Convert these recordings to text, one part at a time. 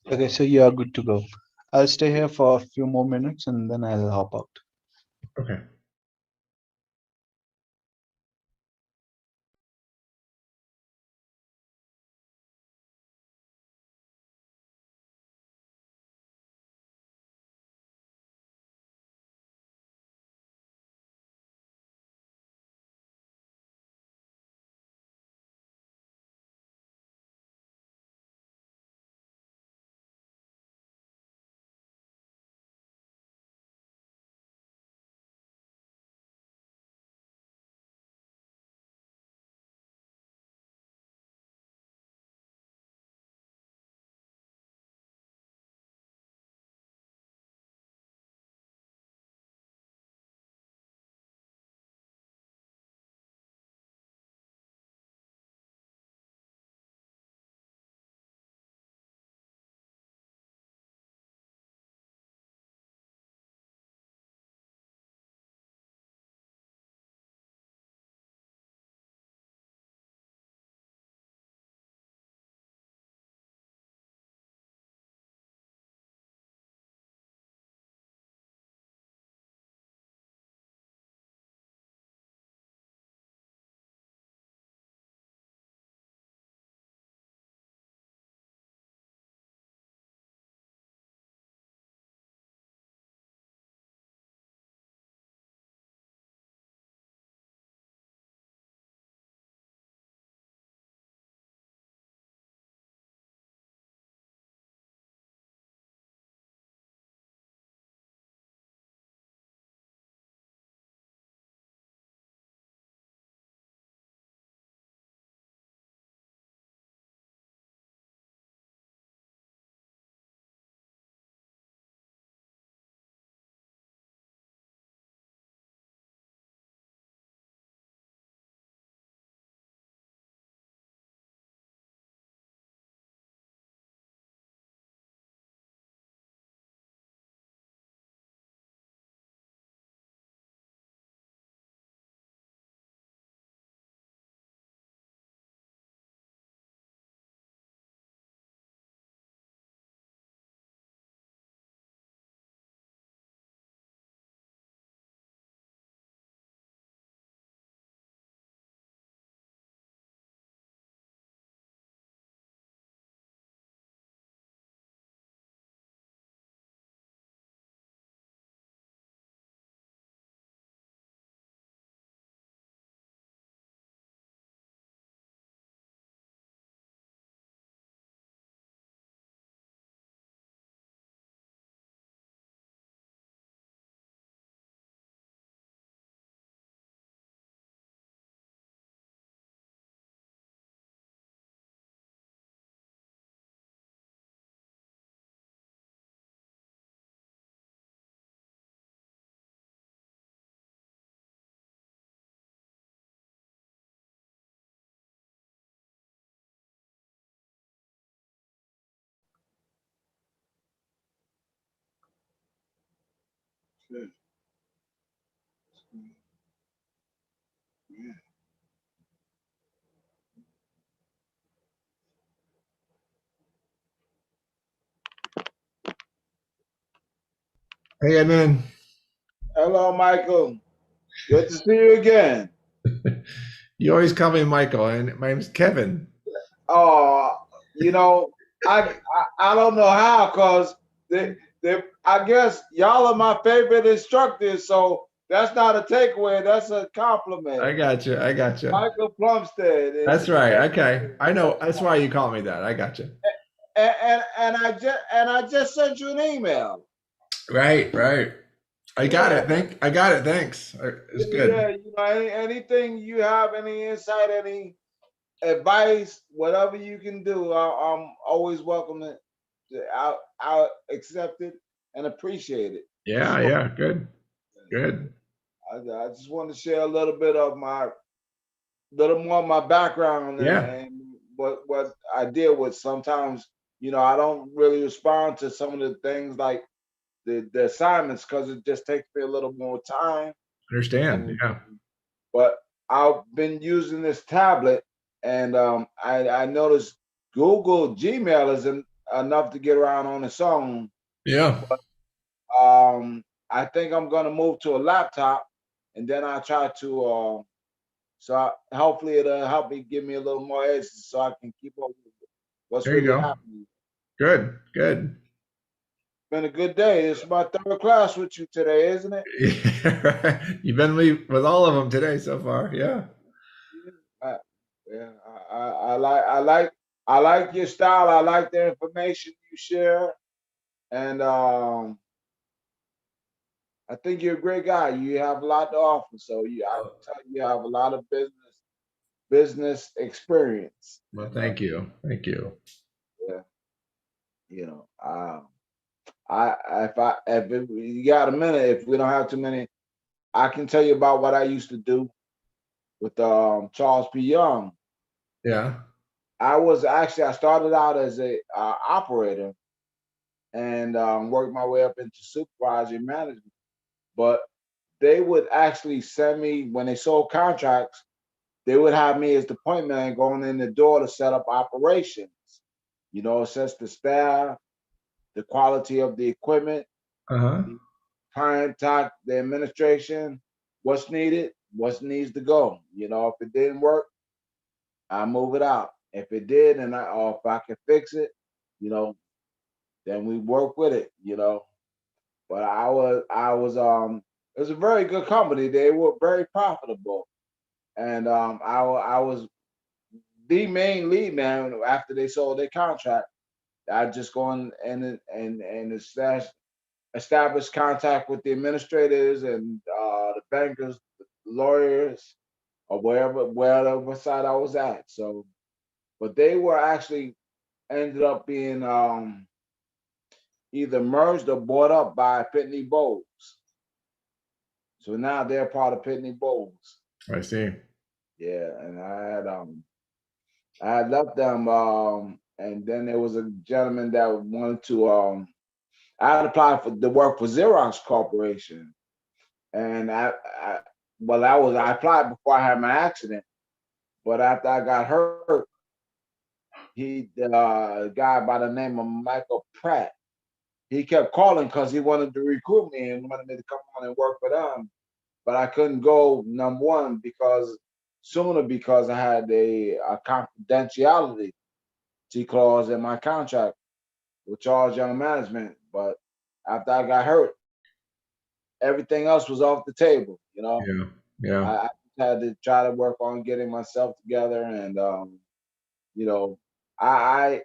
Okay, so you are good to go. I'll stay here for a few more minutes and then I'll hop out. Okay. Hey, Edmund. Hello, Michael. Good to see you again. You always call me Michael, and my name's Kevin. Oh, you know, I don't know how, cause I guess y'all are my favorite instructors, so that's not a takeaway. That's a compliment. I got you. I got you. Michael Plumstead, That's right. Okay. I know. That's why you call me that. I got you. and I just sent you an email. Right. Right. I got Yeah, it. I got it. Thanks. It's yeah. good. Anything you have, any insight, any advice, whatever you can do, I'm always welcome I'll accept it and appreciate it for Yeah. sure. Yeah. Good. Good. I just want to share a little bit of my little more of my background Yeah. and what I deal with. Sometimes, I don't really respond to some of the things like the assignments because it just takes me a little more time. Understand. And Yeah. but I've been using this tablet, and I noticed Google Gmail is enough to get around on its own. Yeah. I think I'm gonna move to a laptop, and then I try to. Hopefully it'll help me give me a little more edge, so I can keep up with what's There you really go. happening. Good. Good. Been a good day. It's my third class with you today, isn't it? You've been with all of them today so far. Yeah. Uh, yeah, I like your style. I like the information you share, and I think you're a great guy. You have a lot to offer, so I can tell you have a lot of business experience. Well, And thank you. Thank you. yeah, you know, if you got a minute, if we don't have too many, I can tell you about what I used to do with Charles P. Young. Yeah. I started out as a operator and worked my way up into supervisory management. But they would actually send me when they sold contracts. They would have me as the point man going in the door to set up operations. You know, assess the staff, the quality of the equipment, Uh-huh. the client talk, the administration, what's needed, what needs to go. You know, if it didn't work, I move it out. If it did, or if I can fix it, you know, then we work with it. You know, but it was a very good company. They were very profitable, and I was the main lead man after they sold their contract. I just go in and establish contact with the administrators and the bankers, the lawyers, or wherever side I was at. So, but they were actually ended up being either merged or bought up by Pitney Bowes. So now they're part of Pitney Bowes. I see. Yeah, and I had left them, and then there was a gentleman that wanted to. I had applied for the work for Xerox Corporation, and I applied before I had my accident, but after I got hurt, a guy by the name of Michael Pratt, he kept calling because he wanted to recruit me and wanted me to come on and work for them, but I couldn't go. Number one, because I had a confidentiality clause in my contract with Charles Young Management. But after I got hurt, everything else was off the table. You know, Yeah. Yeah. I had to try to work on getting myself together, and you know, I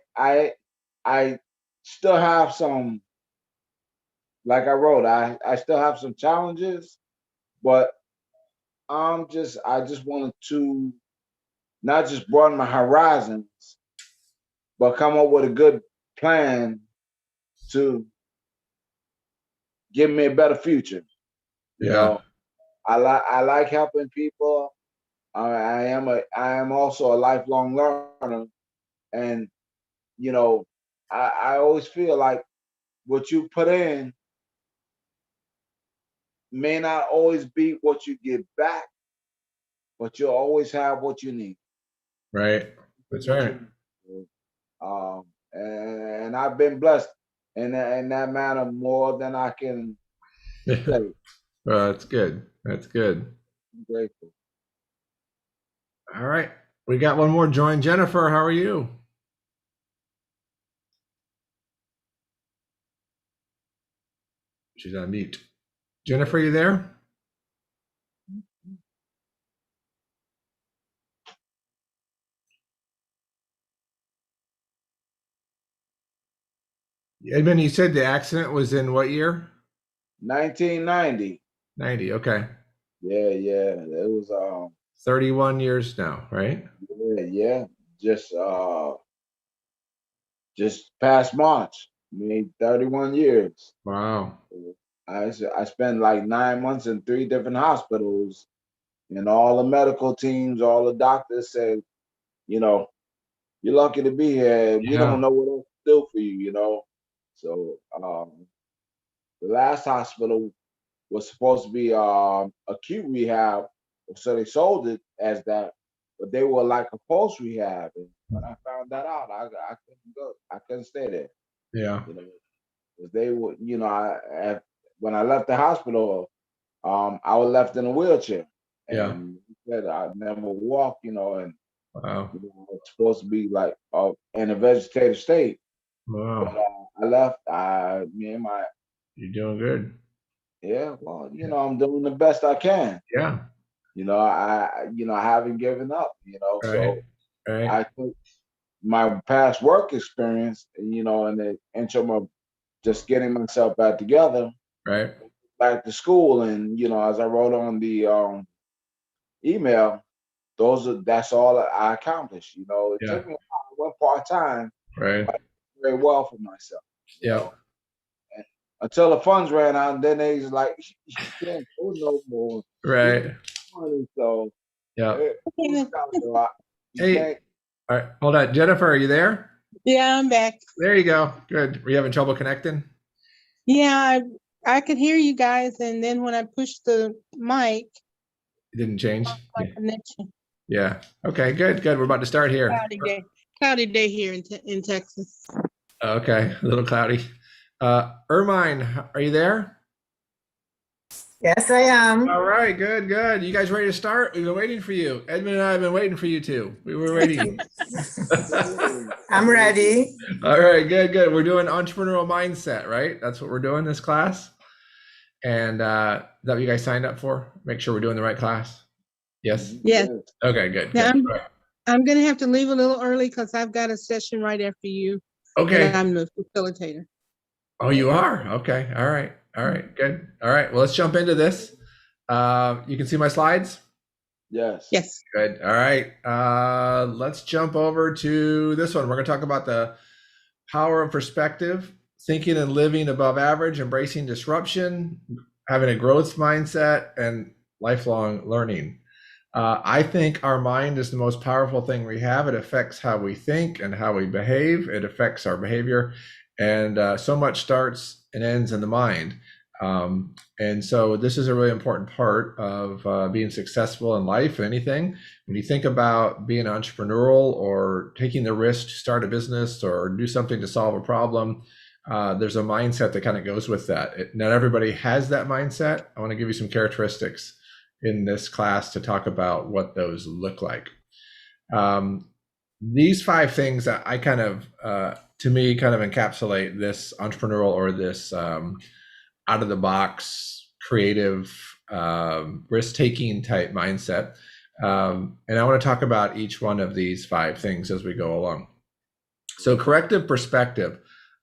still have some, like I wrote, I still have some challenges, but I just wanted to not just broaden my horizons, but come up with a good plan to give me a better future. You Yeah. know, I like helping people. I am also a lifelong learner, and you know, I always feel like what you put in may not always be what you get back, but you'll always have what you need. Right. That's What you right. need. And I've been blessed in that manner more than I can say. Well, that's good. That's good. I'm grateful. All right. We got one more join. Jennifer, how are you? She's on mute. Jennifer, you there? Edmund, you said the accident was in what year? 1990. 90. Okay. Yeah, yeah. It was 31 years now, right? yeah, yeah. Just past March. I mean, 31 years. Wow. I spent like 9 months in 3 different hospitals, and all the medical teams, all the doctors said, you know, you're lucky to be here. We don't Yeah. know what else to do for you, you know. So the last hospital was supposed to be acute rehab, so they sold it as that. but they were like a post rehab. And when I found that out, I couldn't go. I couldn't stay there. Yeah. You know, because they would, when I left the hospital, I was left in a wheelchair, Yeah. and he said I never walk. And Wow. it's supposed to be like in a vegetative state. But Wow. I left. Me and my You're doing good. well, I'm doing the best I can. Yeah. I haven't given up. So Right. I took my past work experience, and the interim of just getting myself back together, Right. back to school, and as I wrote on the email, that's all I accomplished. It Yeah. took me a while. I went part-time, Right. very well for myself. Yeah. And until the funds ran out, and then they was like, you can't go no more. Right. So Yeah. you Hey. can't. All right. Hold on. Jennifer, are you there? Yeah, I'm back. There you go. Good. Were you having trouble connecting? Yeah, I could hear you guys, and then when I pushed the mic, It didn't change? my connection. Yeah. Okay, good. We're about to start here. Cloudy day here in Texas. Okay, a little cloudy. Ermine, are you there? Yes, I am. All right, good. You guys ready to start? We've been waiting for you. Edmund and I have been waiting for you too. We were waiting. I'm ready. All right, good. We're doing entrepreneurial mindset, right? That's what we're doing this class. And that what you guys signed up for? Make sure we're doing the right class. Yes? Yes. Okay, good. Now, All right. I'm gonna have to leave a little early because I've got a session right after you. Okay. And I'm the facilitator. Oh, you are? Okay. All right. Good. All right. Well, let's jump into this. You can see my slides? Yes. Yes. Good. All right. Let's jump over to this one. We're going to talk about the power of perspective, thinking and living above average, embracing disruption, having a growth mindset, and lifelong learning. I think our mind is the most powerful thing we have. It affects how we think and how we behave. It affects our behavior. And so much starts and ends in the mind. And so this is a really important part of being successful in life and anything. When you think about being entrepreneurial or taking the risk to start a business or do something to solve a problem, there's a mindset that kind of goes with that. Not everybody has that mindset. I want to give you some characteristics in this class to talk about what those look like. These 5 things that I kind of, to me, kind of encapsulate this entrepreneurial or this out of the box, creative, risk-taking type mindset. And I want to talk about each one of these 5 things as we go along. So corrective perspective.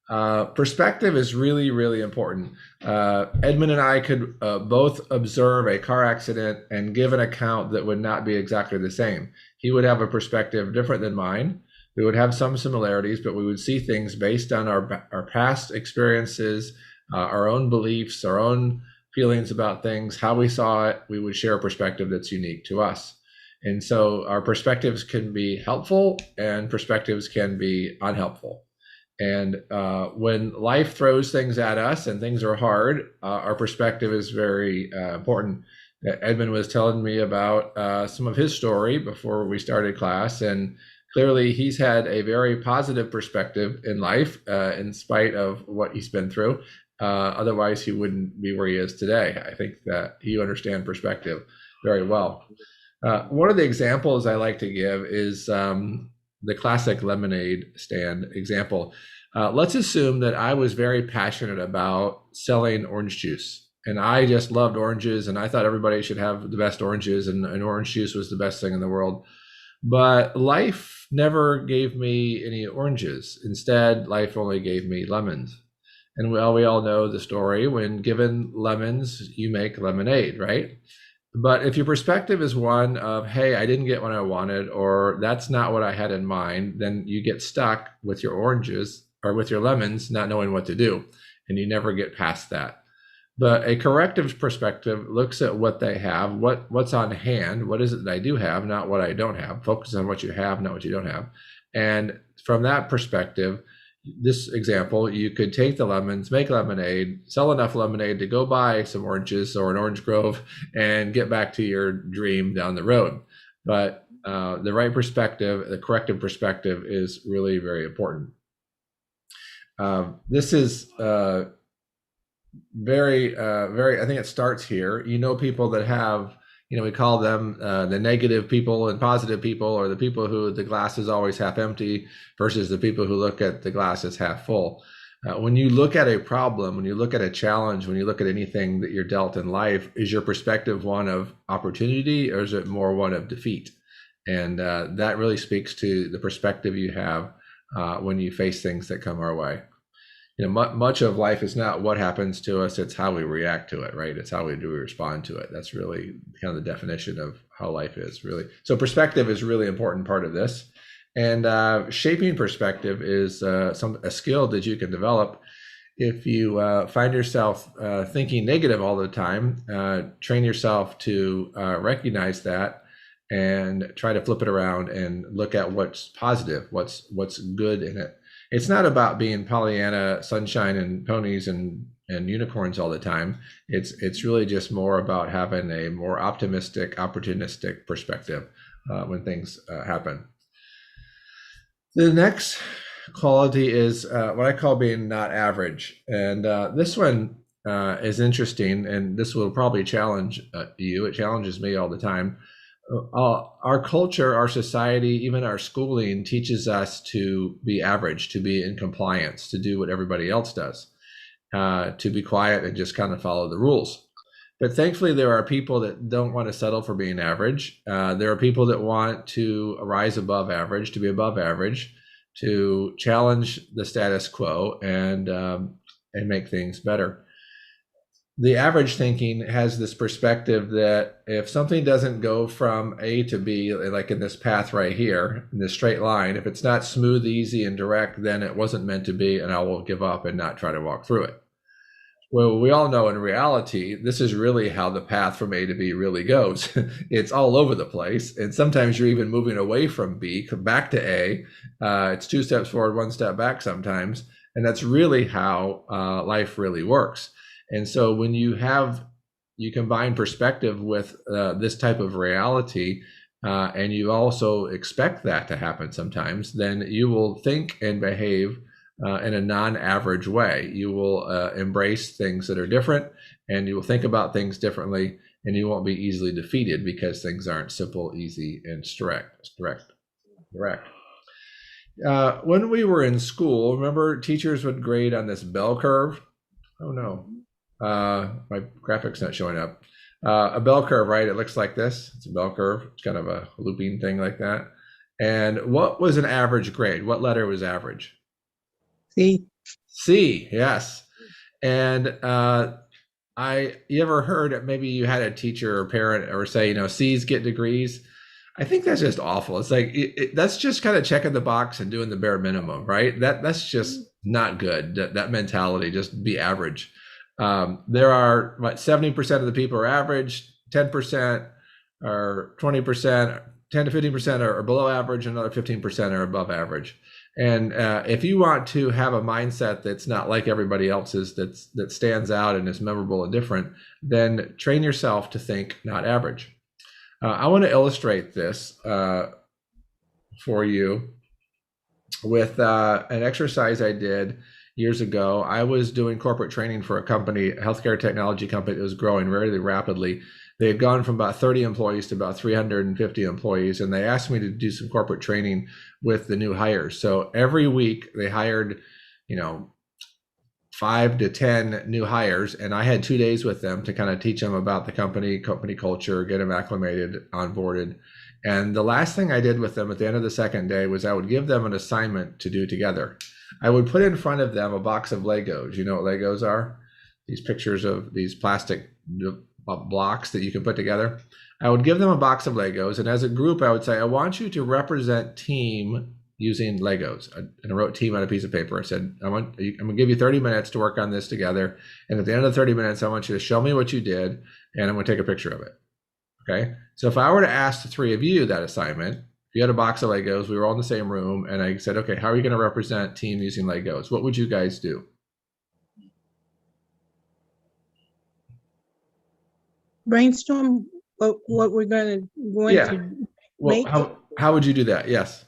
Perspective is really, really important. Edmund and I could both observe a car accident and give an account that would not be exactly the same. He would have a perspective different than mine. We would have some similarities, but we would see things based on our past experiences, our own beliefs, our own feelings about things, how we saw it. We would share a perspective that's unique to us. And so our perspectives can be helpful and perspectives can be unhelpful. And when life throws things at us and things are hard, our perspective is very important. Edmund was telling me about some of his story before we started class, and clearly he's had a very positive perspective in life in spite of what he's been through. Otherwise, he wouldn't be where he is today. I think that you understand perspective very well. One of the examples I like to give is the classic lemonade stand example. Let's assume that I was very passionate about selling orange juice, and I just loved oranges, and I thought everybody should have the best oranges, and orange juice was the best thing in the world. But life never gave me any oranges. Instead, life only gave me lemons. And we all know the story. When given lemons, you make lemonade, right? But if your perspective is one of, hey, I didn't get what I wanted, or that's not what I had in mind, then you get stuck with your oranges or with your lemons, not knowing what to do, and you never get past that. But a corrective perspective looks at what they have, what's on hand, what is it that I do have, not what I don't have. Focus on what you have, not what you don't have. And from that perspective, this example, you could take the lemons, make lemonade, sell enough lemonade to go buy some oranges or an orange grove and get back to your dream down the road. But the right perspective, the corrective perspective is really very important. This is very, I think it starts here. You know, people that have, we call them the negative people and positive people, or the people who the glass is always half empty versus the people who look at the glass as half full. When you look at a problem, when you look at a challenge, when you look at anything that you're dealt in life, is your perspective one of opportunity, or is it more one of defeat? And that really speaks to the perspective you have when you face things that come our way. Much of life is not what happens to us, it's how we react to it, right? It's how we respond to it. That's really kind of the definition of how life is, really. So perspective is a really important part of this. And shaping perspective is a skill that you can develop. If you find yourself thinking negative all the time, train yourself to recognize that and try to flip it around and look at what's positive, what's good in it. It's not about being Pollyanna, sunshine and ponies and unicorns all the time. It's really just more about having a more optimistic, opportunistic perspective when things happen. The next quality is what I call being not average. And this one is interesting, and this will probably challenge you. It challenges me all the time. Our culture, our society, even our schooling teaches us to be average, to be in compliance, to do what everybody else does, to be quiet and just kind of follow the rules. But thankfully, there are people that don't want to settle for being average. There are people that want to rise above average, to be above average, to challenge the status quo and make things better. The average thinking has this perspective that if something doesn't go from A to B, like in this path right here, in this straight line, if it's not smooth, easy, and direct, then it wasn't meant to be, and I will give up and not try to walk through it. Well, we all know in reality, this is really how the path from A to B really goes. It's all over the place. And sometimes you're even moving away from B, come back to A. It's 2 steps forward, 1 step back sometimes. And that's really how life really works. And so when you combine perspective with this type of reality, and you also expect that to happen sometimes, then you will think and behave in a non-average way. You will embrace things that are different, and you will think about things differently, and you won't be easily defeated because things aren't simple, easy, and direct. When we were in school, remember teachers would grade on this bell curve? Oh no. My graphic's not showing up. A bell curve, right? It looks like this. It's a bell curve. It's kind of a looping thing like that. And what was an average grade? What letter was average? C, yes. And you ever heard, maybe you had a teacher or parent or say, C's get degrees? I think that's just awful. It's like, that's just kind of checking the box and doing the bare minimum, right? That's just not good. That mentality, just be average. There are 70% of the people are average, 10% or 20%, 10 to 15% are below average, and another 15% are above average. And if you want to have a mindset that's not like everybody else's, that stands out and is memorable and different, then train yourself to think not average. I want to illustrate this for you with an exercise I did years ago. I was doing corporate training for a company, a healthcare technology company that was growing very rapidly. They had gone from about 30 employees to about 350 employees, and they asked me to do some corporate training with the new hires. So every week they hired, 5 to 10 new hires, and I had 2 days with them to kind of teach them about the company culture, get them acclimated, onboarded. And the last thing I did with them at the end of the second day was I would give them an assignment to do together. I would put in front of them a box of Legos. You know what Legos are? These pictures of these plastic blocks that you can put together. I would give them a box of Legos, and as a group, I would say, I want you to represent team using Legos. And I wrote team on a piece of paper. I said, I'm going to give you 30 minutes to work on this together. And at the end of the 30 minutes, I want you to show me what you did, and I'm going to take a picture of it. Okay. So if I were to ask the 3 of you that assignment, if you had a box of Legos, we were all in the same room, and I said, okay, how are you going to represent team using Legos? What would you guys do? Brainstorm what we're going to. Well, make? how would you do that? Yes.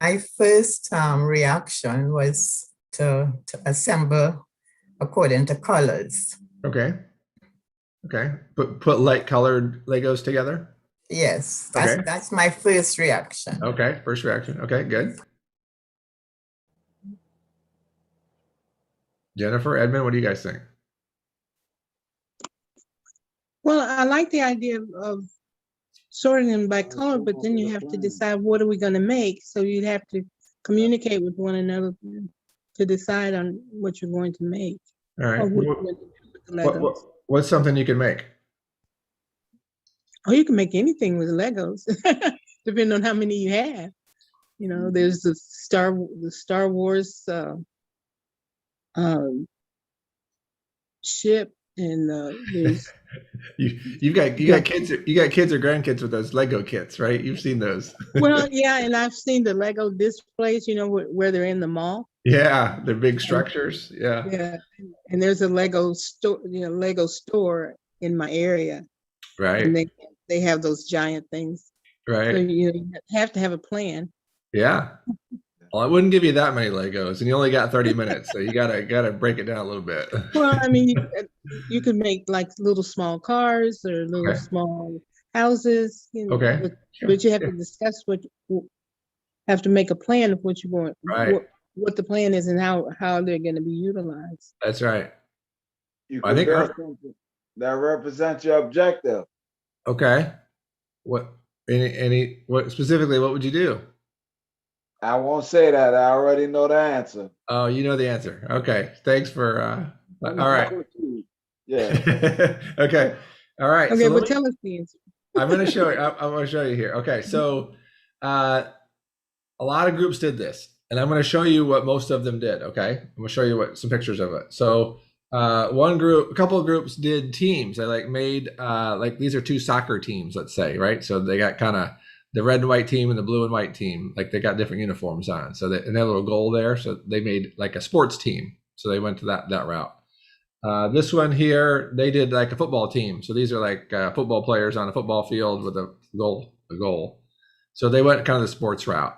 My first reaction was to assemble according to colors. Okay. Okay. Put light colored Legos together. Yes, Okay. that's my first reaction. Okay. First reaction. Okay. Good. Jennifer, Edmund, what do you guys think? Well, I like the idea of sorting them by color, but then you have to decide what are we going to make. So you'd have to communicate with one another to decide on what you're going to make. All right. Or what you're going to do with the Legos. What's something you can make? Oh, you can make anything with Legos, depending on how many you have. You know, there's the Star Wars ship, and there's You got kids or grandkids with those Lego kits, right? You've seen those. well, yeah, and I've seen the Lego displays, you know, where they're in the mall. Yeah, they're big structures. Yeah. Yeah, and there's a Lego store, Lego store in my area, and Right. they have those giant things. So Right. you have to have a plan. Yeah. Well, I wouldn't give you that many Legos, and you only got 30 minutes, so you gotta break it down a little bit. Well, I mean, you could make like little small cars or little Okay. small houses. You know, Okay. but you have to discuss have to make a plan of what you want, Right. what the plan is, and how they're going to be utilized. That's right. You I can think build something that represents your objective. Okay. What what specifically? What would you do? I won't say that. I already know the answer. Oh, you know the answer. Okay. Thanks for. All right. Yeah. Okay. All right. Okay, So well, tell us the answer. I'm going to show you. I'm going to show you here. Okay. So, a lot of groups did this, and I'm going to show you what most of them did. Okay. I'm going to show you some pictures of it. So, a couple of groups did teams. They made these are two soccer teams, let's say, right? So they got kind of the red and white team and the blue and white team, like they got different uniforms on. So they have a little goal there. So they made like a sports team. So they went to that route. This one here, they did like a football team. So these are like football players on a football field with a goal. So they went kind of the sports route.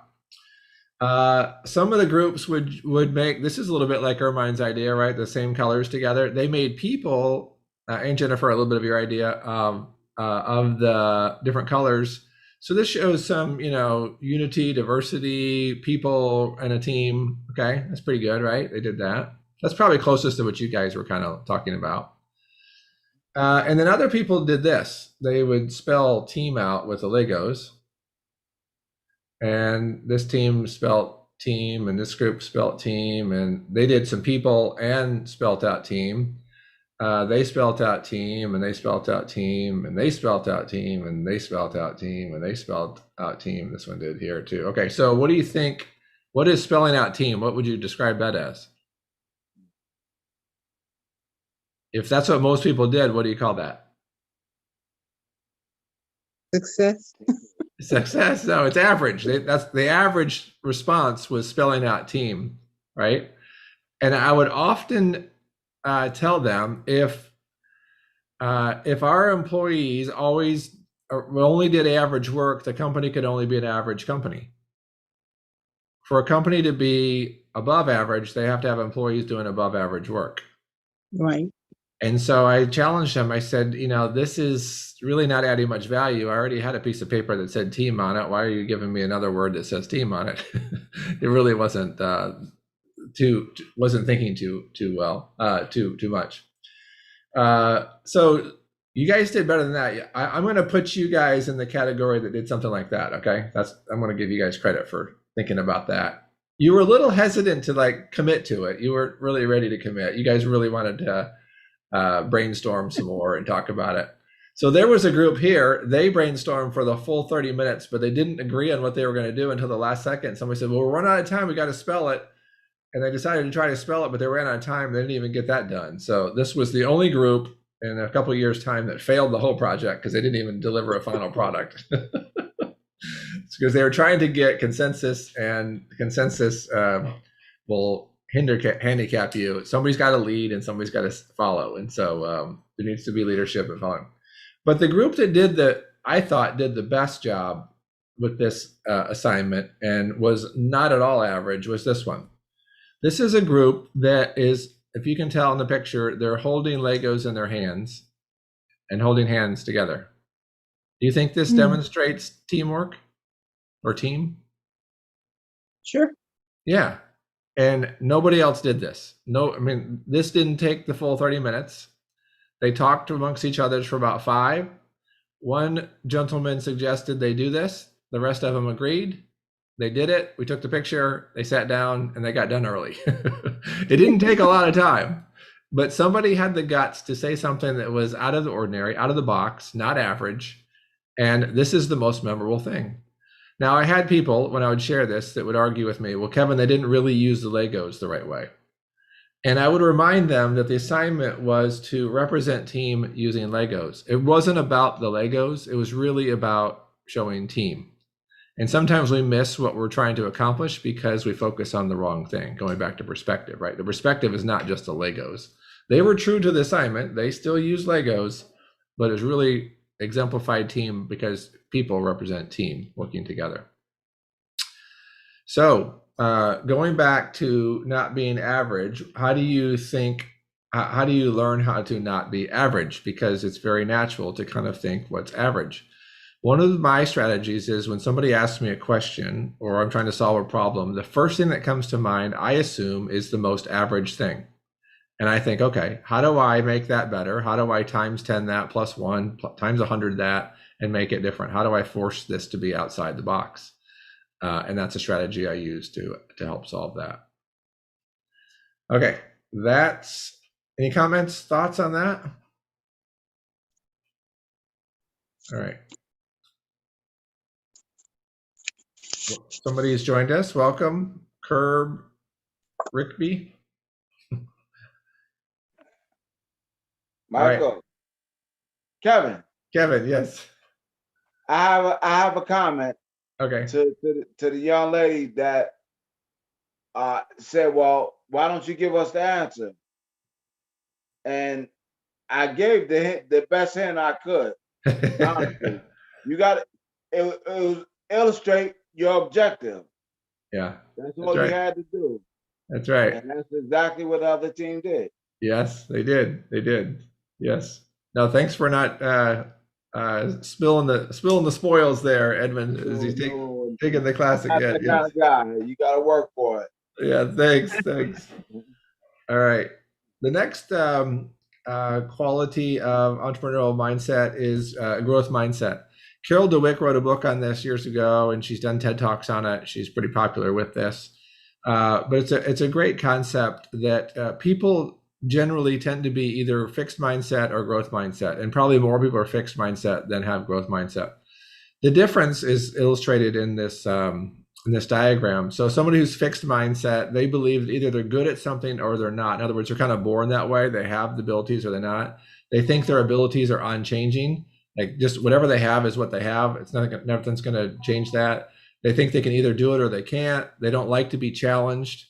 Some of the groups would make, this is a little bit like Ermine's idea, right? The same colors together. They made people, and Jennifer, a little bit of your idea of the different colors. So this shows some, unity, diversity, people in a team. Okay, that's pretty good, right? They did that. That's probably closest to what you guys were kind of talking about. And then other people did this. They would spell team out with the Legos. And this team spelt team, and this group spelt team, and they did some people and spelt out team. They spelt out team, and they spelt out team, and they spelt out team, and they spelt out team, and they spelt out team. This one did here too. Okay, so what do you think? What is spelling out team? What would you describe that as? If that's what most people did, what do you call that? Success. Success? No, it's average. That's the average response was spelling out team, right? And I would often tell them if our employees only did average work, the company could only be an average company. For a company to be above average, they have to have employees doing above average work. Right. And so I challenged them. I said, this is really not adding much value. I already had a piece of paper that said team on it. Why are you giving me another word that says team on it? It really wasn't wasn't thinking too well, too much. So you guys did better than that. I'm going to put you guys in the category that did something like that. Okay, I'm going to give you guys credit for thinking about that. You were a little hesitant to commit to it. You weren't really ready to commit. You guys really wanted to brainstorm some more and talk about it. So there was a group here, they brainstormed for the full 30 minutes, but they didn't agree on what they were going to do until the last second. Somebody said, well, we're running out of time, we got to spell it. And they decided to try to spell it, but they ran out of time. They didn't even get that done. So this was the only group in a couple of years' time that failed the whole project because they didn't even deliver a final product. It's because they were trying to get consensus, and consensus will handicap you. Somebody's got to lead and somebody's got to follow. And so there needs to be leadership and following. But the group that I thought did the best job with this assignment and was not at all average was this one. This is a group that is, if you can tell in the picture, they're holding Legos in their hands and holding hands together. Do you think this demonstrates teamwork or team? Sure. Yeah. And nobody else did this. No, I mean, this didn't take the full 30 minutes. They talked amongst each other for about 5. One gentleman suggested they do this. The rest of them agreed. They did it. We took the picture. They sat down and they got done early. It didn't take a lot of time, but somebody had the guts to say something that was out of the ordinary, out of the box, not average. And this is the most memorable thing. Now, I had people, when I would share this, that would argue with me, well, Kevin, they didn't really use the Legos the right way. And I would remind them that the assignment was to represent team using Legos. It wasn't about the Legos. It was really about showing team. And sometimes we miss what we're trying to accomplish because we focus on the wrong thing, going back to perspective, right? The perspective is not just the Legos. They were true to the assignment. They still use Legos, but it's really exemplified team because people represent team working together. So going back to not being average, how do you learn how to not be average? Because it's very natural to kind of think what's average. One of my strategies is when somebody asks me a question or I'm trying to solve a problem, the first thing that comes to mind, I assume, is the most average thing. And I think, okay, how do I make that better? How do I times 10 that plus 1 times 100 that and make it different? How do I force this to be outside the box? And that's a strategy I use to help solve that. Okay, any comments, thoughts on that? All right. Somebody has joined us. Welcome, Curb Rickby. Michael, right. Kevin, yes. I have a comment. Okay. To the young lady that said, "Well, why don't you give us the answer?" And I gave the best hint I could. Honestly, you got it was illustrate your objective. Yeah, that's all you had to do. That's right. And that's exactly what the other team did. Yes, they did. They did. Yes. No, thanks for not spilling the spoils there, Edmund, as he's taking the classic. That's the kind of guy. You got to work for it. Yeah. Thanks. All right. The next quality of entrepreneurial mindset is growth mindset. Carol DeWick wrote a book on this years ago, and she's done TED Talks on it. She's pretty popular with this. But it's a great concept that people generally tend to be either fixed mindset or growth mindset, and probably more people are fixed mindset than have growth mindset. The difference is illustrated in this diagram. So somebody who's fixed mindset, they believe that either they're good at something or they're not. In other words, they're kind of born that way. They have the abilities or they're not. They think their abilities are unchanging. Like just whatever they have is what they have. It's nothing's going to change that. They think they can either do it or they can't. They don't like to be challenged.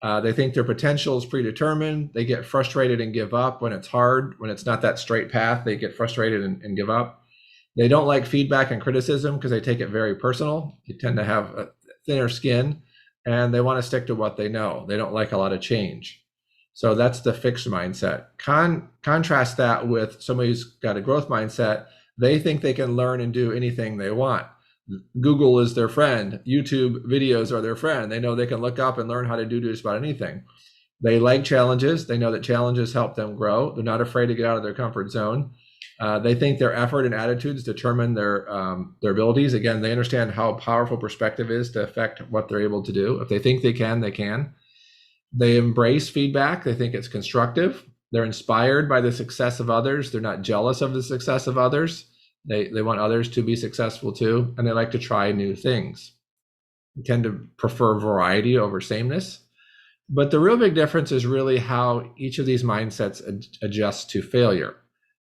They think their potential is predetermined. They get frustrated and give up when it's hard, when it's not that straight path. They get frustrated and give up. They don't like feedback and criticism because they take it very personal. They tend to have a thinner skin and they want to stick to what they know. They don't like a lot of change. So that's the fixed mindset. Contrast that with somebody who's got a growth mindset. They think they can learn and do anything they want. Google is their friend. YouTube videos are their friend. They know they can look up and learn how to do just about anything. They like challenges. They know that challenges help them grow. They're not afraid to get out of their comfort zone. They think their effort and attitudes determine their abilities. Again, they understand how powerful perspective is to affect what they're able to do. If they think they can, they can. They embrace feedback. They think it's constructive. They're inspired by the success of others. They're not jealous of the success of others. They want others to be successful too, and they like to try new things. They tend to prefer variety over sameness. But the real big difference is really how each of these mindsets adjust to failure.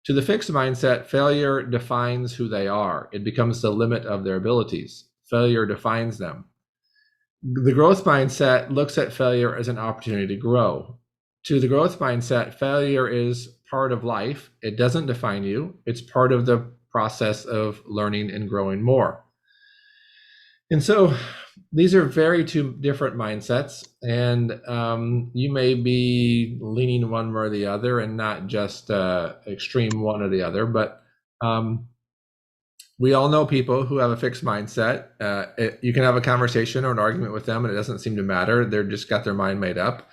To the fixed mindset, failure defines who they are. It becomes the limit of their abilities. Failure defines them. The growth mindset looks at failure as an opportunity to grow. To the growth mindset, failure is part of life. It doesn't define you. It's part of the process of learning and growing more. And so these are very two different mindsets, and you may be leaning one or the other and not just extreme one or the other, but we all know people who have a fixed mindset. You can have a conversation or an argument with them and it doesn't seem to matter. They're just got their mind made up.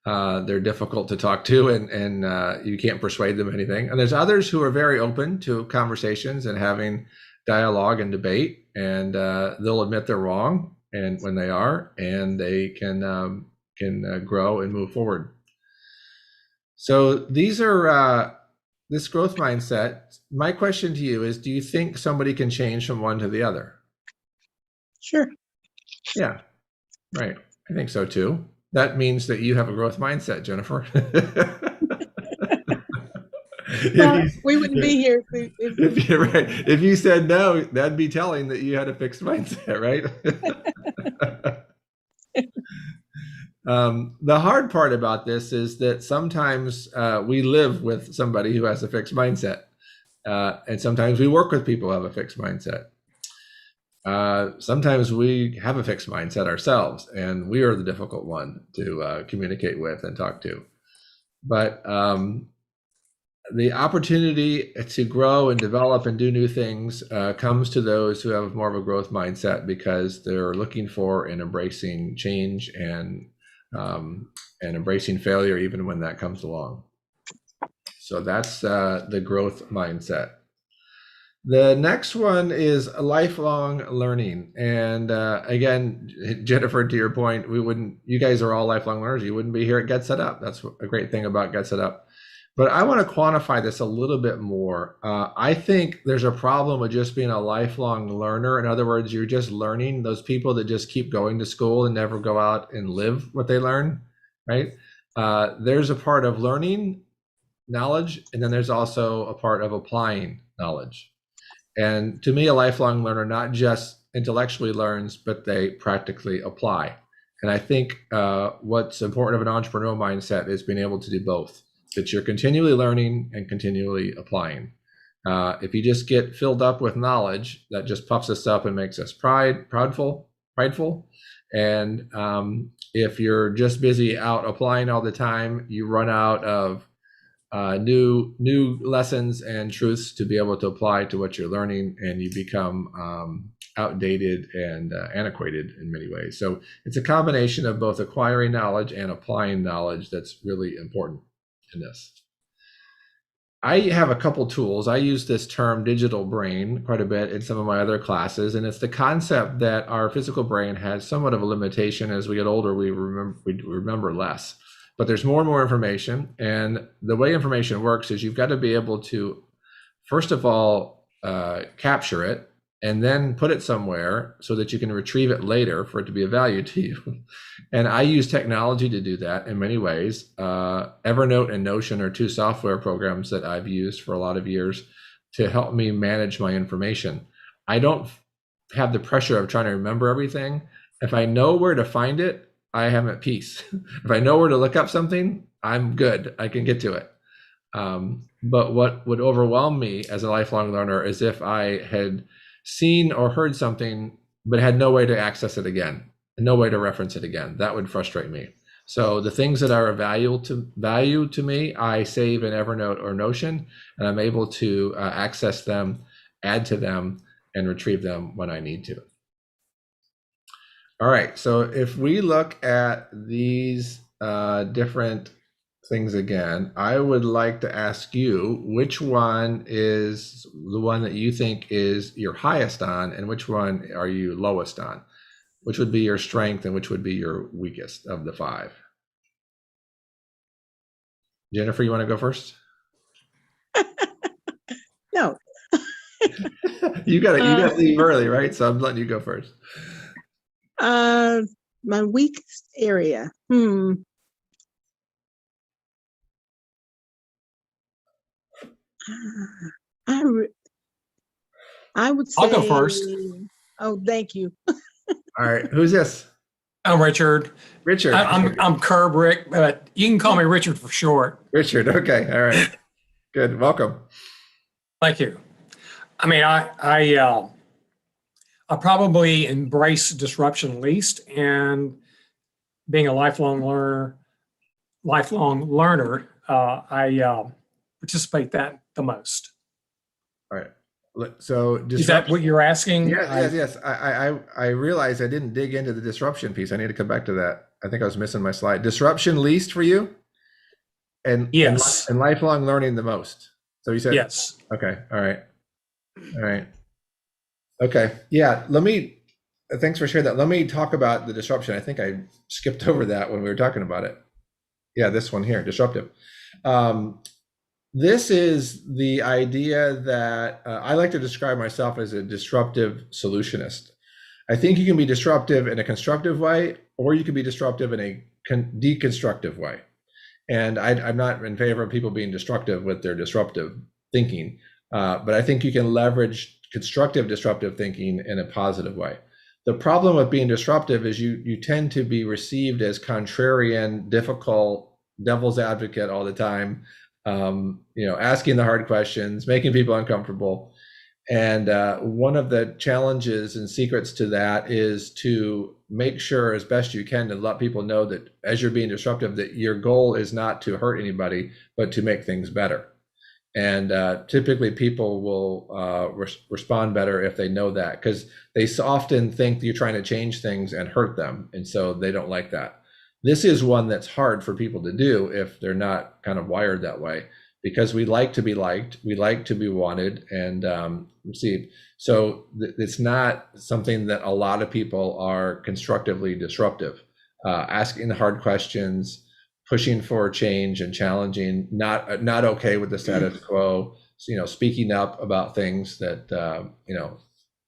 They're difficult to talk to, and you can't persuade them anything. And there's others who are very open to conversations and having dialogue and debate, and they'll admit they're wrong, and when they are, and they can grow and move forward. So these are this growth mindset. My question to you is: do you think somebody can change from one to the other? Sure. Yeah, right. I think so too. That means that you have a growth mindset, Jennifer. Well, we wouldn't be here if you're right. If you said no, that'd be telling that you had a fixed mindset, right? The hard part about this is that sometimes we live with somebody who has a fixed mindset, and sometimes we work with people who have a fixed mindset. Sometimes we have a fixed mindset ourselves, and we are the difficult one to communicate with and talk to. But the opportunity to grow and develop and do new things comes to those who have more of a growth mindset, because they're looking for and embracing change and embracing failure even when that comes along. So that's the growth mindset. The next one is lifelong learning. And again, Jennifer, to your point, you guys are all lifelong learners. You wouldn't be here at Get Set Up. That's a great thing about Get Set Up. But I want to quantify this a little bit more. I think there's a problem with just being a lifelong learner. In other words, you're just learning. Those people that just keep going to school and never go out and live what they learn, right? There's a part of learning knowledge, and then there's also a part of applying knowledge. And to me, a lifelong learner not just intellectually learns, but they practically apply. And I think what's important of an entrepreneurial mindset is being able to do both, that you're continually learning and continually applying. If you just get filled up with knowledge, that just puffs us up and makes us prideful. And if you're just busy out applying all the time, you run out of new lessons and truths to be able to apply to what you're learning, and you become outdated and antiquated in many ways. So it's a combination of both acquiring knowledge and applying knowledge that's really important in this. I have a couple tools. I use this term digital brain quite a bit in some of my other classes, and it's the concept that our physical brain has somewhat of a limitation. As we get older, we remember less. But there's more and more information, and the way information works is you've got to be able to, first of all, capture it, and then put it somewhere so that you can retrieve it later for it to be of value to you. And I use technology to do that in many ways. Evernote and Notion are two software programs that I've used for a lot of years to help me manage my information. I don't have the pressure of trying to remember everything. If I know where to find it, I am at peace. If I know where to look up something, I'm good. I can get to it. But what would overwhelm me as a lifelong learner is if I had seen or heard something, but had no way to access it again, and no way to reference it again. That would frustrate me. So the things that are of value to me, I save in Evernote or Notion, and I'm able to access them, add to them, and retrieve them when I need to. All right, so if we look at these different things again, I would like to ask you, which one is the one that you think is your highest on, and which one are you lowest on? Which would be your strength and which would be your weakest of the 5? Jennifer, you want to go first? No. You got to leave early, right? So I'm letting you go first. My weakest area. I would say. I'll go first. Oh, thank you. All right, who's this? I'm Richard. Richard. I'm Curb Rick, but you can call me Richard for short. Richard, okay, all right. Good. Welcome. Thank you. I mean, I probably embrace disruption least, and being a lifelong learner, I participate that the most. All right. So Is that what you're asking? Yes. I realized I didn't dig into the disruption piece. I need to come back to that. I think I was missing my slide. Disruption least for you, and Yes. and lifelong learning the most. So you said Yes. Okay. All right. Okay. Yeah. Thanks for sharing that. Let me talk about the disruption. I think I skipped over that when we were talking about it. Yeah, this one here, disruptive. This is the idea that I like to describe myself as a disruptive solutionist. I think you can be disruptive in a constructive way, or you can be disruptive in a deconstructive way. And I'm not in favor of people being destructive with their disruptive thinking, but I think you can leverage constructive disruptive thinking in a positive way. The problem with being disruptive is you tend to be received as contrarian, difficult, devil's advocate all the time, asking the hard questions, making people uncomfortable. And one of the challenges and secrets to that is to make sure as best you can to let people know that as you're being disruptive, that your goal is not to hurt anybody, but to make things better. And typically people will respond better if they know that, because they often think that you're trying to change things and hurt them. And so they don't like that. This is one that's hard for people to do if they're not kind of wired that way, because we like to be liked, we like to be wanted and received. So it's not something that a lot of people are constructively disruptive. Asking the hard questions, pushing for change and challenging, not okay with the status quo, speaking up about things that,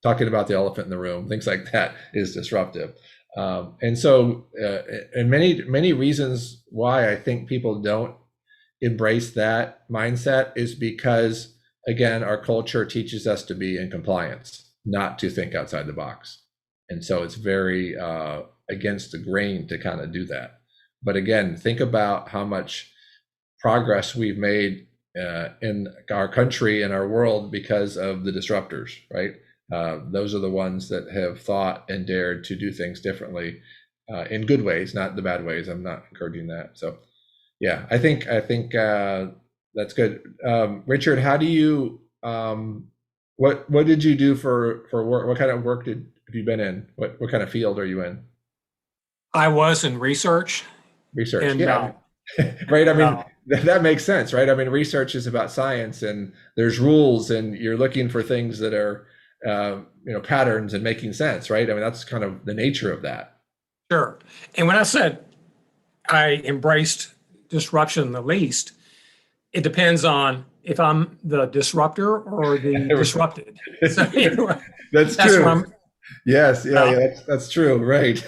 talking about the elephant in the room, things like that is disruptive. And so, and many reasons why I think people don't embrace that mindset is because, again, our culture teaches us to be in compliance, not to think outside the box. And so it's very against the grain to kind of do that. But again, think about how much progress we've made in our country and our world because of the disruptors, right? Those are the ones that have thought and dared to do things differently in good ways, not the bad ways. I'm not encouraging that. So, yeah, I think that's good. Richard, how do you? What did you do for work? What kind of work have you been in? What kind of field are you in? I was in research. Research, yeah. Right. I mean, that makes sense, right? I mean, research is about science, and there's rules, and you're looking for things that are, patterns and making sense, right? I mean, that's kind of the nature of that. Sure. And when I said I embraced disruption the least, it depends on if I'm the disruptor or the disrupted. So anyway, that's true. Yes, that's true, right?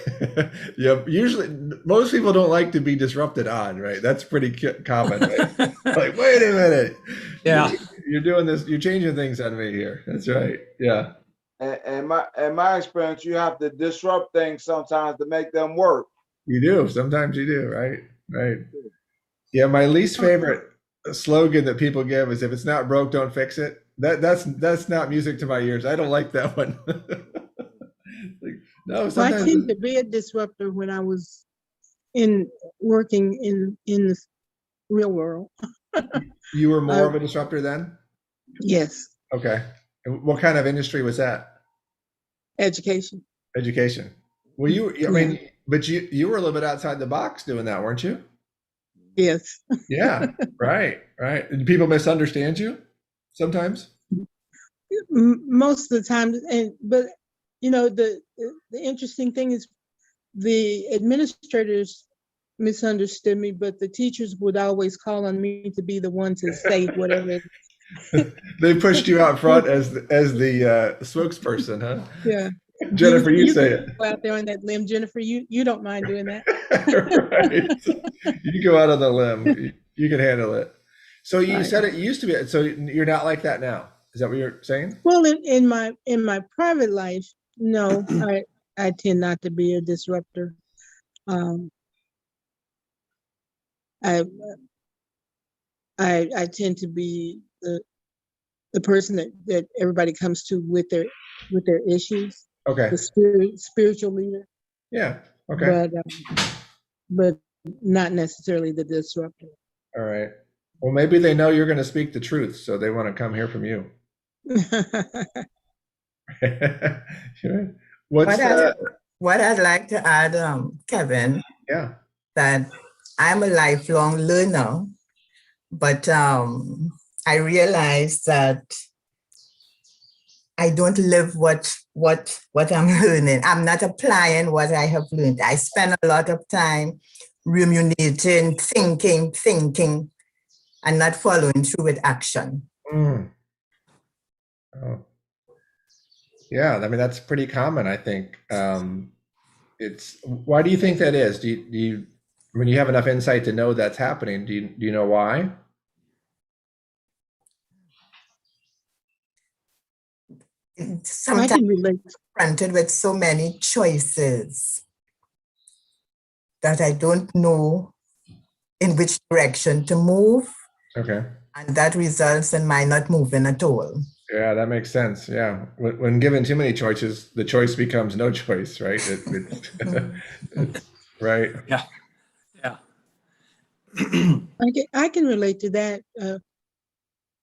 Yeah, usually most people don't like to be disrupted on, right? That's pretty common, right? Like, wait a minute, yeah, you're doing this, you're changing things on me here. That's right, yeah. And my experience, you have to disrupt things sometimes to make them work. You do, sometimes you do, right? Yeah, my least favorite slogan that people give is, "If it's not broke, don't fix it." That's not music to my ears. I don't like that one. No, Well, I tend to be a disruptor when I was working in the real world. You were more of a disruptor then? Yes. Okay. And what kind of industry was that? Education. Education. Well, but you were a little bit outside the box doing that, weren't you? Yes. Yeah. Right. Did people misunderstand you sometimes? Most of the time, but the interesting thing is the administrators misunderstood me, but the teachers would always call on me to be the one to say whatever. They pushed you out front as the spokesperson, huh? Yeah. Jennifer, you say it. Go out there on that limb, Jennifer. You don't mind doing that. Right. You go out on the limb. You can handle it. So you said it used to be. So you're not like that now. Is that what you're saying? Well, in my private life, no, I tend not to be a disruptor. I tend to be the person that everybody comes to with their issues, Okay. the spiritual leader, Yeah. Okay. but not necessarily the disruptor. All right. Well, maybe they know you're going to speak the truth, so they want to come hear from you. Sure. What's that? What I'd like to add, Kevin, Yeah. that I'm a lifelong learner, but I realize that I don't live what I'm learning. I'm not applying what I have learned. I spend a lot of time ruminating, thinking, and not following through with action. Mm. Oh. Yeah, I mean that's pretty common, I think. It's why do you think that is? Do you when you have enough insight to know that's happening, do you know why? I Sometimes can relate. confronted with so many choices that I don't know in which direction to move, Okay. and that results in my not moving at all. Yeah, that makes sense. Yeah. When given too many choices, the choice becomes no choice, right? It's right. Yeah. Yeah. I can relate to that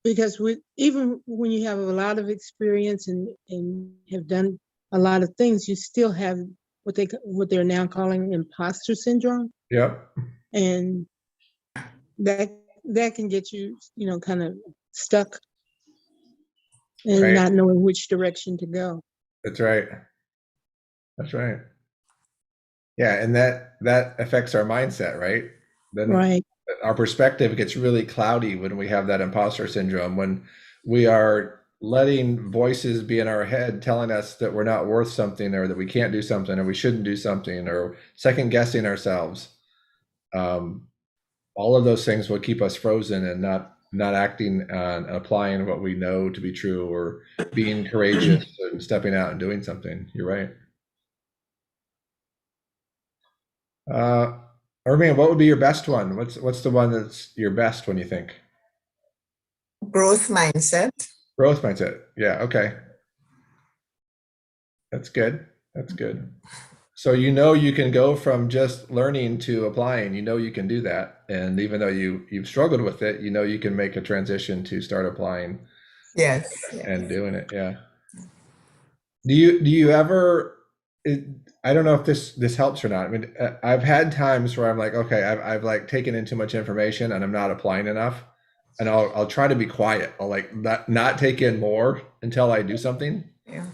because even when you have a lot of experience and have done a lot of things, you still have what they're now calling imposter syndrome, Yep. and that can get you, kind of stuck and Right. not knowing which direction to go. That's right. That's right. Yeah, and that affects our mindset, right? Then Right. our perspective gets really cloudy when we have that imposter syndrome, when we are letting voices be in our head telling us that we're not worth something or that we can't do something or we shouldn't do something or second guessing ourselves. All of those things will keep us frozen and not acting on applying what we know to be true or being courageous and stepping out and doing something. You're right. Irving, what would be your best one? What's the one that's your best when you think? Growth mindset. Growth mindset. Yeah, okay. That's good. That's good. So you can go from just learning to applying. You can do that. And even though you've struggled with it, you can make a transition to start applying Yes. and doing it. Yeah. Do you ever I don't know if this helps or not. I mean, I've had times where I'm like, okay, I've like taken in too much information and I'm not applying enough. And I'll try to be quiet. I'll like not take in more until I do something. Yeah.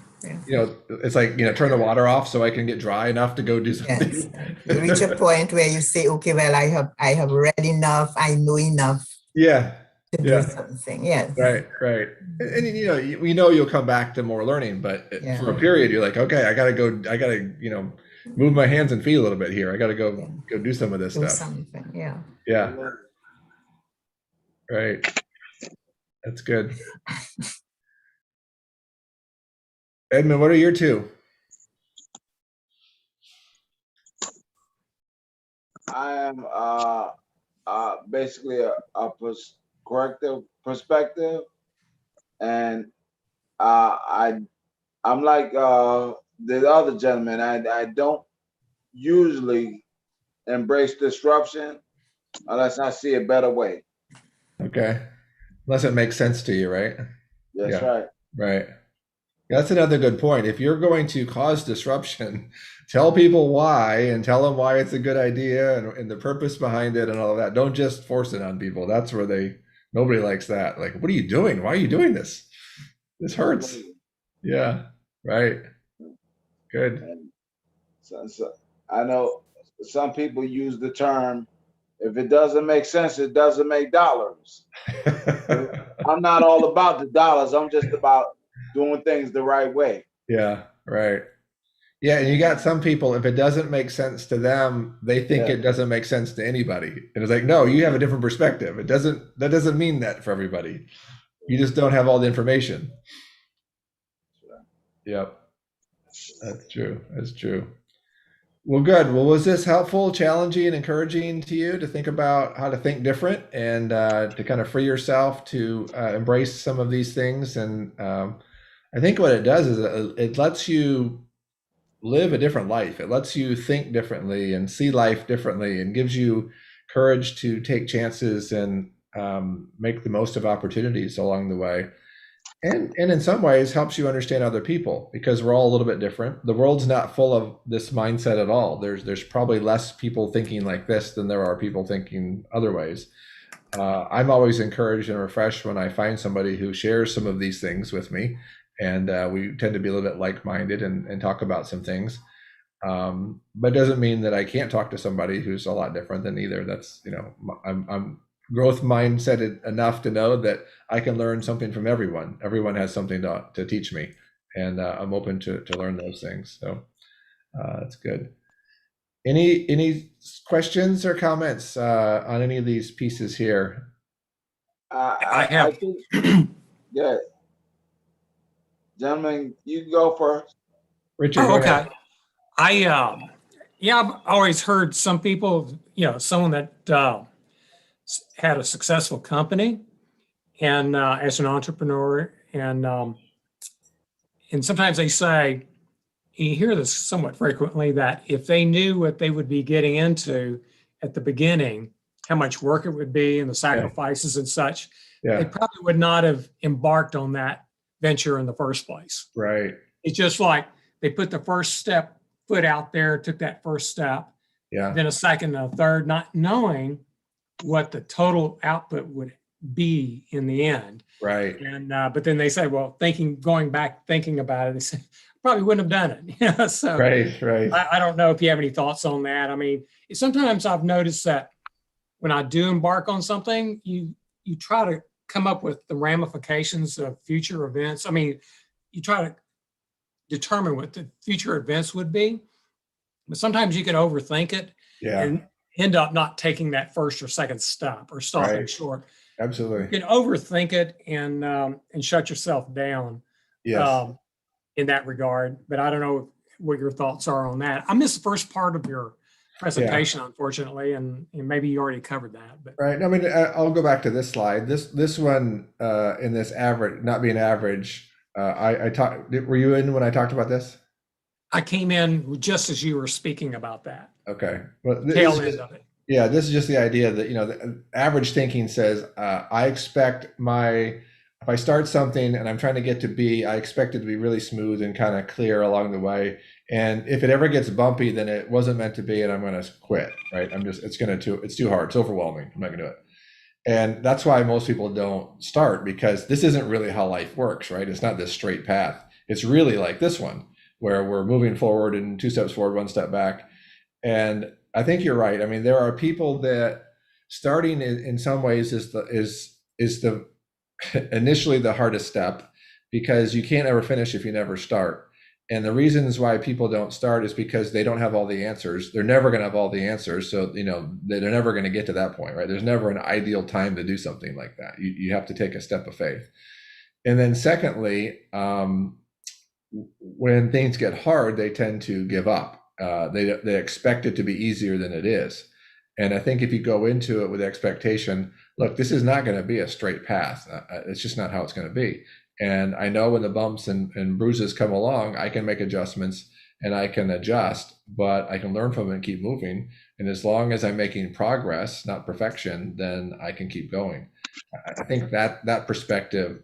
It's like, turn the water off so I can get dry enough to go do something. Yes. You reach a point where you say, okay, well, I have read enough, I know enough Yeah. to do something. Yes. Right. And you'll come back to more learning, but Yeah. for a period, you're like, okay, I gotta, move my hands and feet a little bit here. I gotta go do some of this Do stuff. something. Yeah. Yeah. Right. That's good. Edmund, what are your two? I am basically corrective perspective, and I'm like the other gentleman. I don't usually embrace disruption unless I see a better way. Okay. Unless it makes sense to you, right? That's Yeah. right. Right. That's another good point. If you're going to cause disruption, tell people why and tell them why it's a good idea and the purpose behind it and all of that. Don't just force it on people. That's where nobody likes that. Like, what are you doing? Why are you doing this? This hurts. Yeah. Right. Good. And so I know some people use the term, if it doesn't make sense, it doesn't make dollars. I'm not all about the dollars. I'm just about doing things the right way. Yeah. Right. Yeah, and you got some people, if it doesn't make sense to them, they think it doesn't make sense to anybody. And it's like, no, you have a different perspective. That doesn't mean that for everybody. You just don't have all the information. Yep. That's true. Well, good. Well, was this helpful, challenging, and encouraging to you to think about how to think different and to kind of free yourself to embrace some of these things? And I think what it does is it lets you live a different life. It lets you think differently and see life differently and gives you courage to take chances and make the most of opportunities along the way. And in some ways helps you understand other people because we're all a little bit different. The world's not full of this mindset at all. There's probably less people thinking like this than there are people thinking other ways. I'm always encouraged and refreshed when I find somebody who shares some of these things with me, and we tend to be a little bit like-minded and talk about some things. But it doesn't mean that I can't talk to somebody who's a lot different than either. That's, I'm growth mindset enough to know that I can learn something from everyone. Everyone has something to teach me, and I'm open to learn those things. So that's good. Any questions or comments on any of these pieces here? I I have. think, yeah, gentlemen, you go first. Richard, Oh, go ahead. okay. I've always heard some people, someone that had a successful company and as an entrepreneur, and sometimes they say, you hear this somewhat frequently, that if they knew what they would be getting into at the beginning, how much work it would be and the sacrifices and such, they Yeah, probably would not have embarked on that venture in the first place. right. It's just like they put the first foot out there, took that first step, Yeah, then a second, and a third, not knowing what the total output would be in the end. right. And but then they say, well, going back, thinking about it, they say, probably wouldn't have done it. So Right. I don't know if you have any thoughts on that. I mean, sometimes I've noticed that when I do embark on something, you try to come up with the ramifications of future events. I mean, you try to determine what the future events would be, but sometimes you can overthink it Yeah, and end up not taking that first or second step or stopping right. short. Absolutely. You can overthink it and shut yourself down Yes. in that regard. But I don't know what your thoughts are on that. I missed the first part of your presentation, unfortunately, and maybe you already covered that. But Right. I mean, I'll go back to this slide. This one in this average, not being average. I talked. Were you in when I talked about this? I came in just as you were speaking about that. Okay. Well, Tail end of it. yeah, this is just the idea that the average thinking says I expect if I start something and I'm trying to get to B, I expect it to be really smooth and kind of clear along the way. And if it ever gets bumpy, then it wasn't meant to be, and I'm going to quit. Right? it's too hard. It's overwhelming. I'm not going to do it. And that's why most people don't start, because this isn't really how life works, right? It's not this straight path. It's really like this one, where we're moving forward and 2 steps forward, 1 step back. And I think you're right. I mean, there are people that starting in some ways is the initially the hardest step, because you can't ever finish if you never start. And the reasons why people don't start is because they don't have all the answers. They're never going to have all the answers. So, they're never going to get to that point, right? There's never an ideal time to do something like that. You have to take a step of faith. And then secondly, when things get hard, they tend to give up. They expect it to be easier than it is. And I think if you go into it with expectation, look, this is not going to be a straight path. It's just not how it's going to be. And I know when the bumps and bruises come along, I can make adjustments and I can adjust, but I can learn from it and keep moving. And as long as I'm making progress, not perfection, then I can keep going. I think that perspective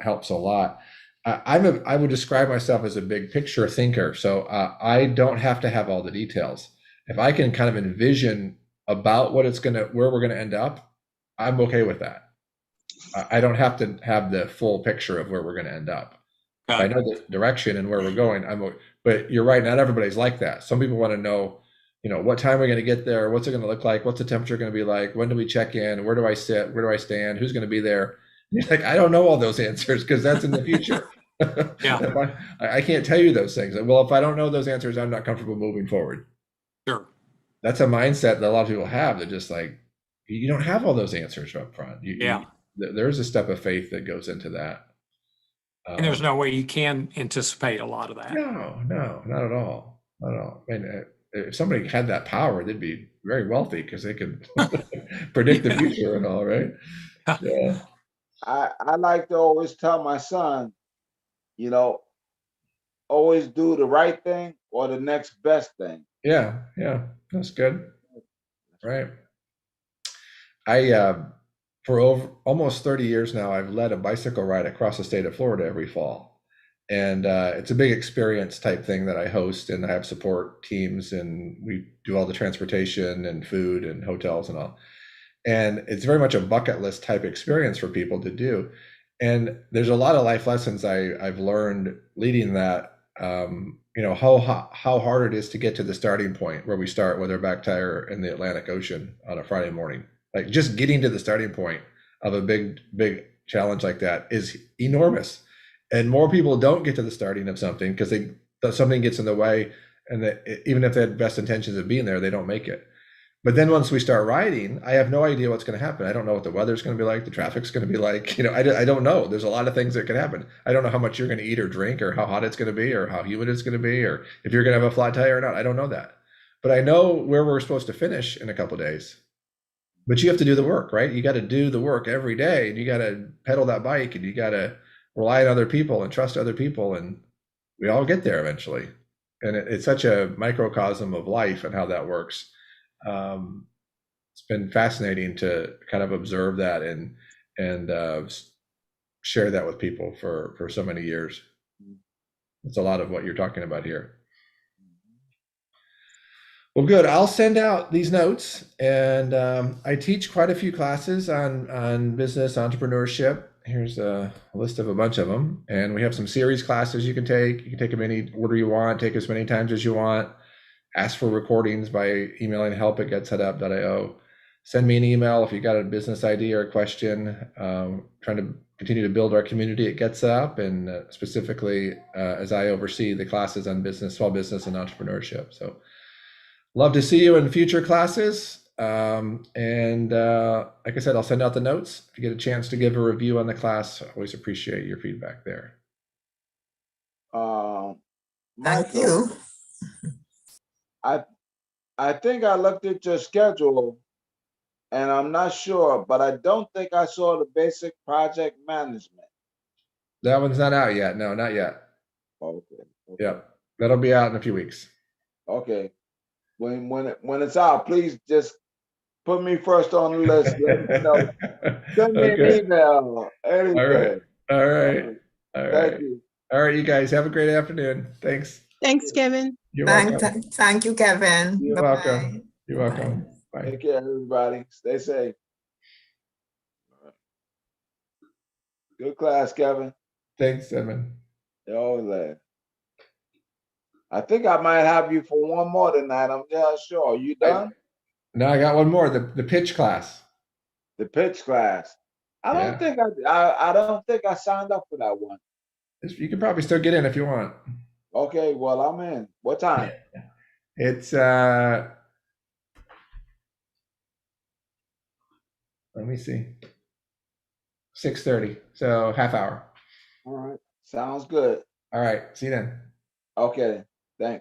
helps a lot. I would describe myself as a big picture thinker. So I don't have to have all the details. If I can kind of envision about where we're going to end up, I'm okay with that. I don't have to have the full picture of where we're going to end up. If I know the direction and where we're going, but you're right. Not everybody's like that. Some people want to know, what time we're going to get there? What's it going to look like? What's the temperature going to be like? When do we check in? Where do I sit? Where do I stand? Who's going to be there? And you're like, I don't know all those answers because that's in the future. Yeah. I can't tell you those things. Well, if I don't know those answers, I'm not comfortable moving forward. Sure. That's a mindset that a lot of people have. They're just like, you don't have all those answers up front. There's a step of faith that goes into that. And there's no way you can anticipate a lot of that. No, not at all. Not at all. I mean, if somebody had that power, they'd be very wealthy because they could predict the future and all, right? Yeah. I like to always tell my son, you know, always do the right thing or the next best thing. Yeah. Yeah. That's good. Right. I, for over almost 30 years now, I've led a bicycle ride across the state of Florida every fall. And it's a big experience type thing that I host, and I have support teams, and we do all the transportation and food and hotels and all. And it's very much a bucket list type experience for people to do. And there's a lot of life lessons I've learned leading that. How hard it is to get to the starting point where we start with our back tire in the Atlantic Ocean on a Friday morning. Like just getting to the starting point of a big challenge like that is enormous. And more people don't get to the starting of something because something gets in the way, and even if they had best intentions of being there, they don't make it. But then once we start riding, I have no idea what's going to happen. I don't know what the weather's going to be like, the traffic's going to be like. I don't know. There's a lot of things that can happen. I don't know how much you're going to eat or drink, or how hot it's going to be, or how humid it's going to be, or if you're going to have a flat tire or not. I don't know that. But I know where we're supposed to finish in a couple of days. But you have to do the work, right? You got to do the work every day, and you got to pedal that bike, and you got to rely on other people and trust other people, and we all get there eventually. And it's such a microcosm of life and how that works. It's been fascinating to kind of observe that and share that with people for so many years. It's a lot of what you're talking about here. Well, good. I'll send out these notes, and I teach quite a few classes on business entrepreneurship. Here's a list of a bunch of them, and we have some series classes you can take. You can take them any order you want, take as many times as you want. Ask for recordings by emailing help@getsetup.io. Send me an email if you got a business idea or a question. Trying to continue to build our community at GetSetup, and specifically as I oversee the classes on business, small business, and entrepreneurship. So love to see you in future classes. And like I said, I'll send out the notes. If you get a chance to give a review on the class, I always appreciate your feedback there. Thank Michael, you. I think I looked at your schedule, and I'm not sure, but I don't think I saw the basic project management. That one's not out yet. No, not yet. Okay. Yep. That'll be out in a few weeks. Okay. When it's out, please just put me first on the list. Let me know. Send me Okay. an email. Anything. All right. All right. All Thank right. you. All right, you guys have a great afternoon. Thanks. Thanks, Kevin. You're welcome. Thank you, Kevin. You're Bye-bye. welcome. You're welcome. Bye. Take care, everybody. Stay safe. Good class, Kevin. Thanks, Evan. You're always there. I think I might have you for one more tonight. I'm not sure. Are you done? No, I got one more. The pitch class. The pitch class. I don't think I don't think I signed up for that one. You can probably still get in if you want. Okay, well, I'm in. What time? It's let me see. 6:30. So half hour. All right. Sounds good. All right. See you then. Okay. Thanks.